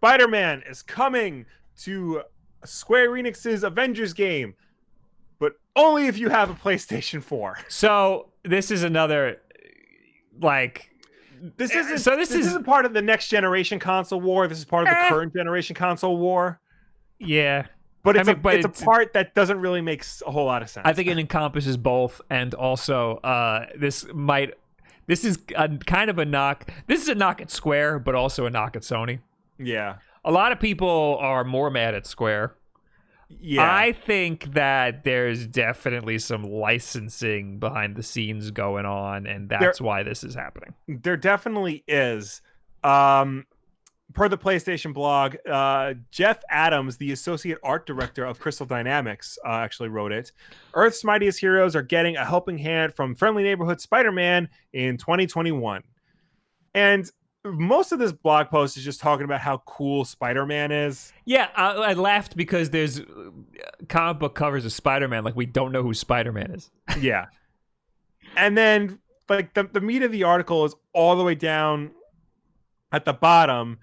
Spider-Man is coming to Square Enix's Avengers game, but only if you have a PlayStation 4. So this is another, like, this isn't part of the next generation console war. This is part of the current generation console war. Yeah. But it's a part that doesn't really make a whole lot of sense. I think it encompasses both, and also this is kind of a knock. This is a knock at Square, but also a knock at Sony. Yeah. A lot of people are more mad at Square. Yeah. I think that there's definitely some licensing behind the scenes going on, and that's why this is happening. There definitely is. Per the PlayStation blog, Jeff Adams, the associate art director of Crystal Dynamics, actually wrote it. Earth's mightiest heroes are getting a helping hand from friendly neighborhood Spider-Man in 2021. And most of this blog post is just talking about how cool Spider-Man is. Yeah, I laughed because there's comic book covers of Spider-Man, like we don't know who Spider-Man is. Yeah. And then like the meat of the article is all the way down at the bottom.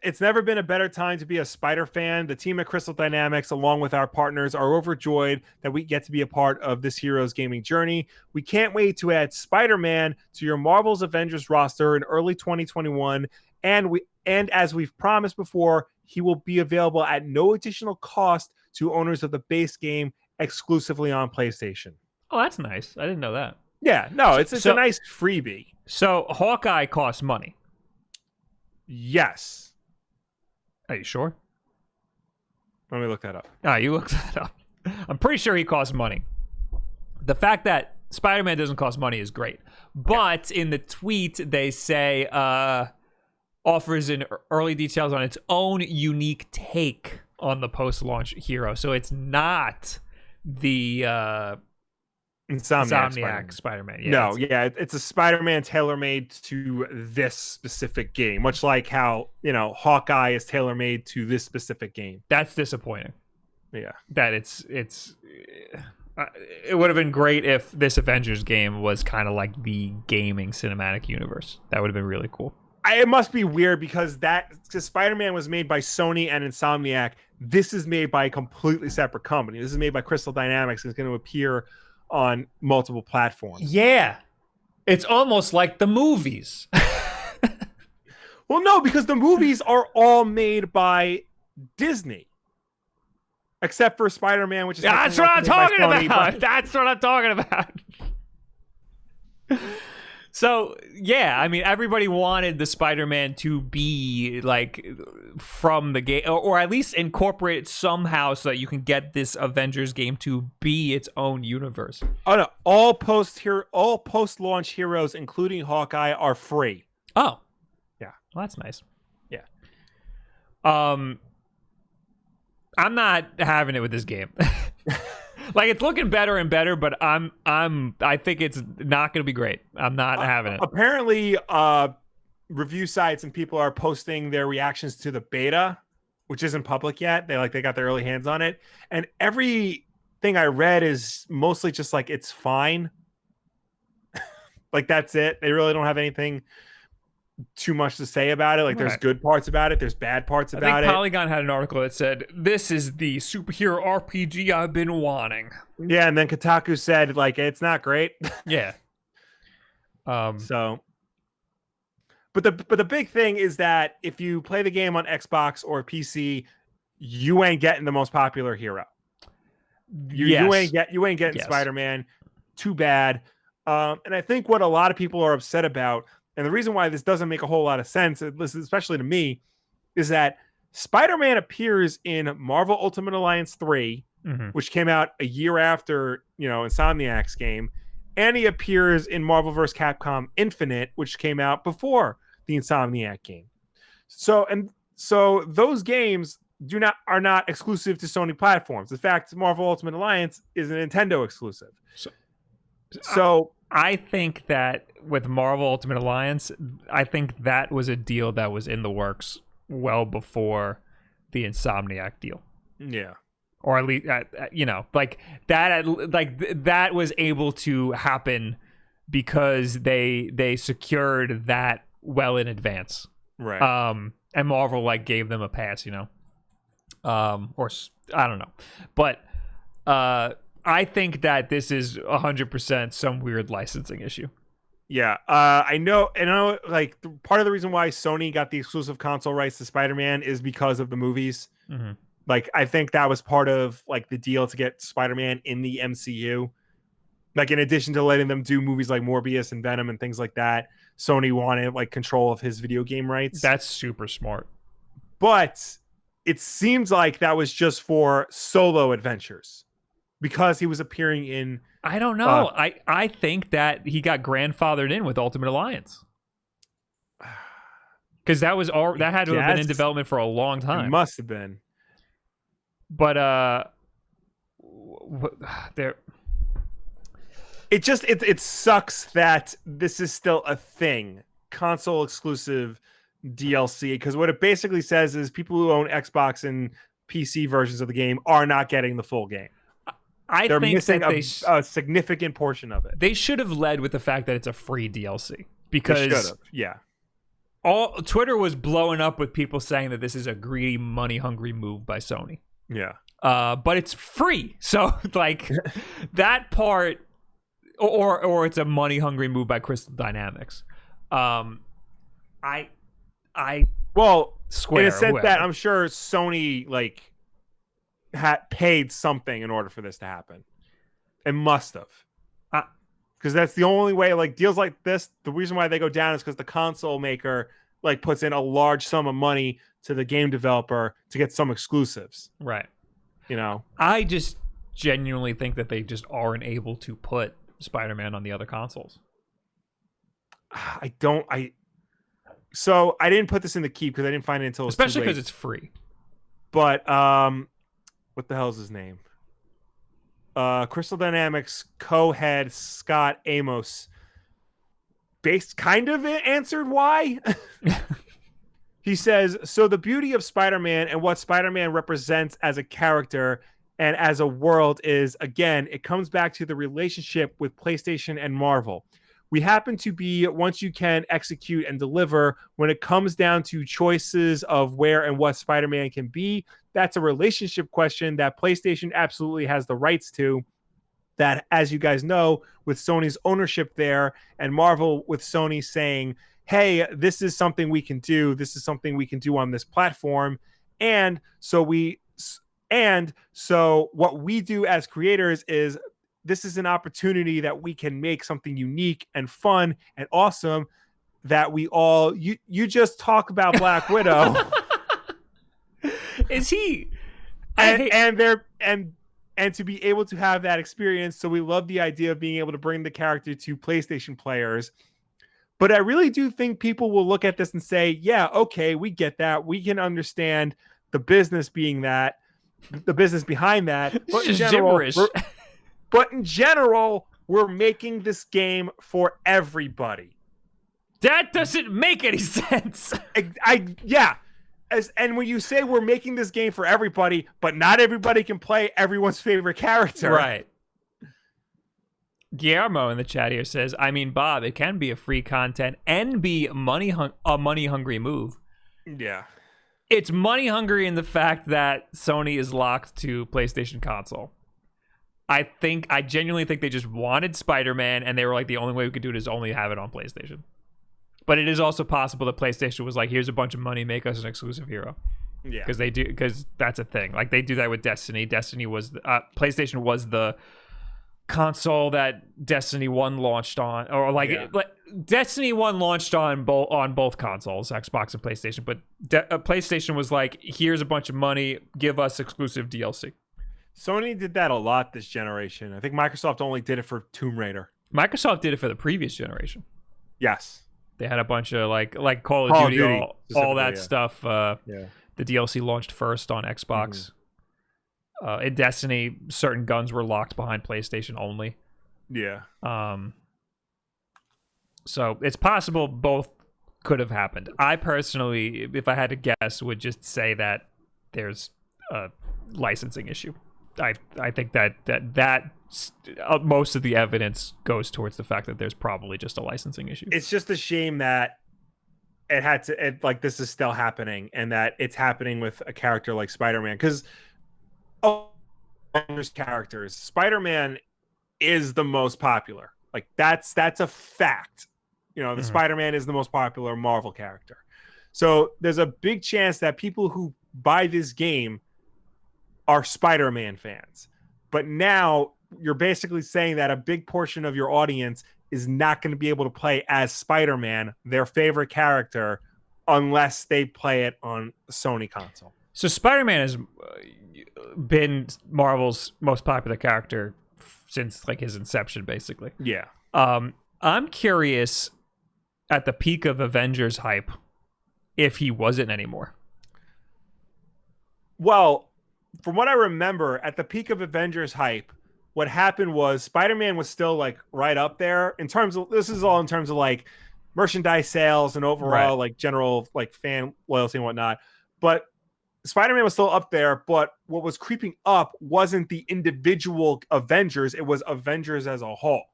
It's never been a better time to be a Spider fan. The team at Crystal Dynamics, along with our partners, are overjoyed that we get to be a part of this hero's gaming journey. We can't wait to add Spider-Man to your Marvel's Avengers roster in early 2021. And as we've promised before, he will be available at no additional cost to owners of the base game exclusively on PlayStation. Oh, that's nice. I didn't know that. Yeah, no, it's a nice freebie. So Hawkeye costs money. Yes. Are you sure? Let me look that up. You looked that up. I'm pretty sure he costs money. The fact that Spider-Man doesn't cost money is great. But in the tweet, they say offers in early details on its own unique take on the post-launch hero. So it's not the Insomniac Spider-Man. Yeah, no, it's a Spider-Man tailor-made to this specific game, much like how, Hawkeye is tailor-made to this specific game. That's disappointing. Yeah. That it would have been great if this Avengers game was kind of like the gaming cinematic universe. That would have been really cool. It must be weird because Spider-Man was made by Sony and Insomniac. This is made by a completely separate company. This is made by Crystal Dynamics. It's going to appear on multiple platforms. Yeah. It's almost like the movies. Well, no, because the movies are all made by Disney. Except for Spider-Man, which is... That's what I'm talking about. That's what I'm talking about. So, yeah, I mean, everybody wanted the Spider-Man to be, like, from the game, or at least incorporate it somehow so that you can get this Avengers game to be its own universe. Oh, no. All post-launch heroes, including Hawkeye, are free. Oh. Yeah. Well, that's nice. Yeah. I'm not having it with this game. Like, it's looking better and better, but I think it's not going to be great. I'm not having it. Apparently, review sites and people are posting their reactions to the beta, which isn't public yet. They got their early hands on it, and everything I read is mostly just like it's fine. Like that's it. They really don't have anything too much to say about it. Like there's good parts about it, there's bad parts about it. I think Polygon had an article that said this is the superhero RPG I've been wanting. Yeah, and then Kotaku said like it's not great. Yeah. So but the big thing is that if you play the game on Xbox or PC, you ain't getting the most popular hero. You ain't getting Spider-Man. Too bad. And I think what a lot of people are upset about, and the reason why this doesn't make a whole lot of sense, especially to me, is that Spider-Man appears in Marvel Ultimate Alliance 3, which came out a year after, Insomniac's game, and he appears in Marvel vs. Capcom Infinite, which came out before the Insomniac game. So those games are not exclusive to Sony platforms. In fact, Marvel Ultimate Alliance is a Nintendo exclusive. So I think that with Marvel Ultimate Alliance, I think that was a deal that was in the works well before the Insomniac deal. Yeah. Or at least, that was able to happen because they secured that well in advance. Right. and Marvel like gave them a pass, or I don't know, but I think that this is 100% some weird licensing issue. Yeah, I know. Like part of the reason why Sony got the exclusive console rights to Spider-Man is because of the movies. Mm-hmm. Like, I think that was part of like the deal to get Spider-Man in the MCU. Like, in addition to letting them do movies like Morbius and Venom and things like that, Sony wanted like control of his video game rights. That's super smart. But it seems like that was just for solo adventures because he was appearing in. I don't know. I think that he got grandfathered in with Ultimate Alliance because that had to have been in development for a long time. It must have been. But there. It sucks that this is still a thing, console exclusive DLC, because what it basically says is people who own Xbox and PC versions of the game are not getting the full game. They're think missing a significant portion of it. They should have led with the fact that it's a free DLC because Twitter was blowing up with people saying that this is a greedy, money-hungry move by Sony. Yeah, but it's free, so like that part, or it's a money-hungry move by Crystal Dynamics. Square, in a sense that I'm sure Sony like had paid something in order for this to happen, and must have, because that's the only way. Like deals like this, the reason why they go down is because the console maker like puts in a large sum of money to the game developer to get some exclusives. Right. I just genuinely think that they just aren't able to put Spider-Man on the other consoles. So I didn't put this in the keep because I didn't find it until especially because it's free. But what the hell is his name? Crystal Dynamics co-head Scott Amos kind of answered why. He says, so the beauty of Spider-Man and what Spider-Man represents as a character and as a world is, again, it comes back to the relationship with PlayStation and Marvel. We happen to be, once you can execute and deliver, when it comes down to choices of where and what Spider-Man can be, that's a relationship question that PlayStation absolutely has the rights to. That, as you guys know, with Sony's ownership there and Marvel with Sony saying, hey, this is something we can do. This is something we can do on this platform. And so what we do as creators is this is an opportunity that we can make something unique and fun and awesome that we all you just talk about Black Widow. Is he and to be able to have that experience. So we love the idea of being able to bring the character to PlayStation players. But I really do think people will look at this and say, yeah, okay, we get that. We can understand the business being that, the business behind that. But in general, we're making this game for everybody. That doesn't make any sense. And when you say we're making this game for everybody, but not everybody can play everyone's favorite character. Right. Guillermo in the chat here says, I mean, Bob, it can be a free content and be a money-hungry move. Yeah. It's money-hungry in the fact that Sony is locked to PlayStation console. I genuinely think they just wanted Spider-Man, and they were like, the only way we could do it is only have it on PlayStation. But it is also possible that PlayStation was like, here's a bunch of money, make us an exclusive hero. Yeah. Because that's a thing. Like, they do that with Destiny. Destiny was, PlayStation was the console that Destiny 1 launched on, or like Destiny 1 launched on both consoles, Xbox and PlayStation, but PlayStation was like, here's a bunch of money, give us exclusive DLC. Sony did that a lot this generation. I think Microsoft only did it for Tomb Raider. Microsoft did it for the previous generation. Yes. They had a bunch of like Call of Duty, all that stuff. The DLC launched first on Xbox. Mm-hmm. In Destiny, certain guns were locked behind PlayStation only. Yeah. So it's possible both could have happened. I personally, if I had to guess, would just say that there's a licensing issue. I think that most of the evidence goes towards the fact that there's probably just a licensing issue. It's just a shame that like this is still happening, and that it's happening with a character like Spider-Man, because characters, Spider-Man is the most popular. Like that's a fact. You know, the Spider-Man is the most popular Marvel character. So there's a big chance that people who buy this game are Spider-Man fans. But now you're basically saying that a big portion of your audience is not going to be able to play as Spider-Man, their favorite character, unless they play it on a Sony console. So Spider-Man has been Marvel's most popular character since like his inception, basically. Yeah. I'm curious, at the peak of Avengers hype, if he wasn't anymore. Well, from what I remember, at the peak of Avengers hype, what happened was Spider-Man was still like right up there in terms of, this is all in terms of like merchandise sales and overall like general like fan loyalty and whatnot. But Spider-Man was still up there, but what was creeping up wasn't the individual Avengers, it was Avengers as a whole.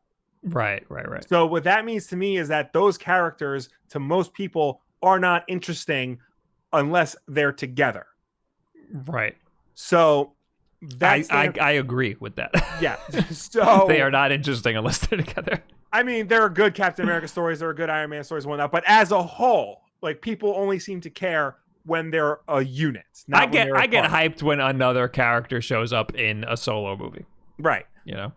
Right. So what that means to me is that those characters, to most people, are not interesting unless they're together. Right. So I agree with that. Yeah. So they are not interesting unless they're together. I mean, there are good Captain America stories, there are good Iron Man stories and whatnot, but as a whole, like people only seem to care when they're a unit. I get hyped when another character shows up in a solo movie. Right. You know?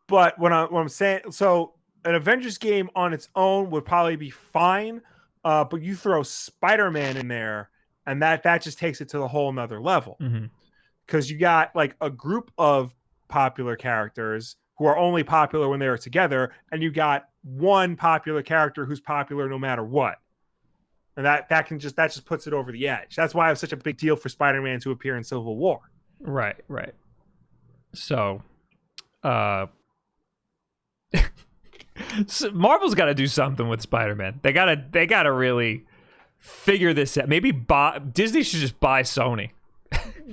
But what I'm saying, so an Avengers game on its own would probably be fine, but you throw Spider-Man in there, and that just takes it to the whole nother level. Because you got like a group of popular characters who are only popular when they are together, and you got one popular character who's popular no matter what. And that just puts it over the edge. That's why it's such a big deal for Spider-Man to appear in Civil War. Right. So, so Marvel's got to do something with Spider-Man. They gotta really figure this out. Maybe Disney should just buy Sony.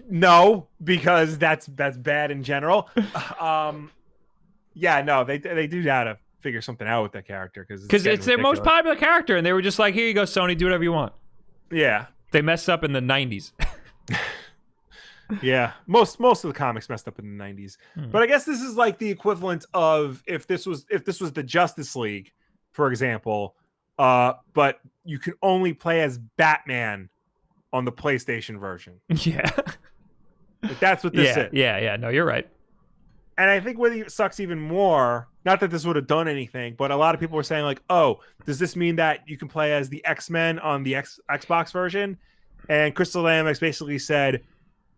No, because that's bad in general. Yeah, no, they do gotta figure something out with that character because it's their most popular character, and they were just like, here you go, Sony, do whatever you want. Yeah, they messed up in the 90s. Yeah, most of the comics messed up in the 90s. But I guess this is like the equivalent of if this was the Justice League, for example, but you can only play as Batman on the PlayStation version. Yeah. Like, that's what this is. Yeah. No, you're right. And I think what sucks even more, not that this would have done anything, but a lot of people were saying like, oh, does this mean that you can play as the X-Men on the Xbox version? And Crystal Dynamics basically said,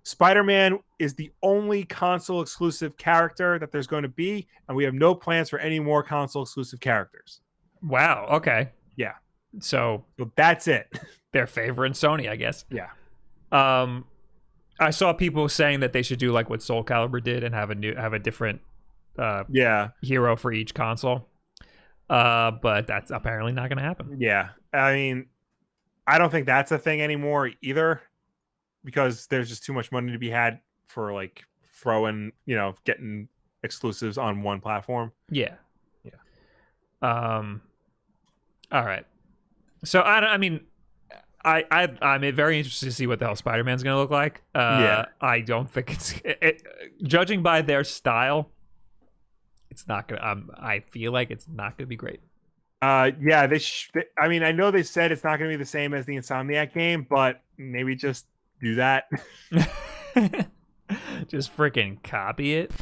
Spider-Man is the only console exclusive character that there's going to be, and we have no plans for any more console exclusive characters. Wow. Okay. Yeah. So that's it. They're favoring Sony, I guess. Yeah. I saw people saying that they should do like what Soul Calibur did and have a different hero for each console. But that's apparently not going to happen. Yeah. I mean, I don't think that's a thing anymore either, because there's just too much money to be had for like getting exclusives on one platform. Yeah. All right. So I'm very interested to see what the hell Spider-Man's going to look like. I don't think judging by their style, it's not going to, I feel like it's not going to be great. I mean, I know they said it's not going to be the same as the Insomniac game, but maybe just do that. Just freaking copy it.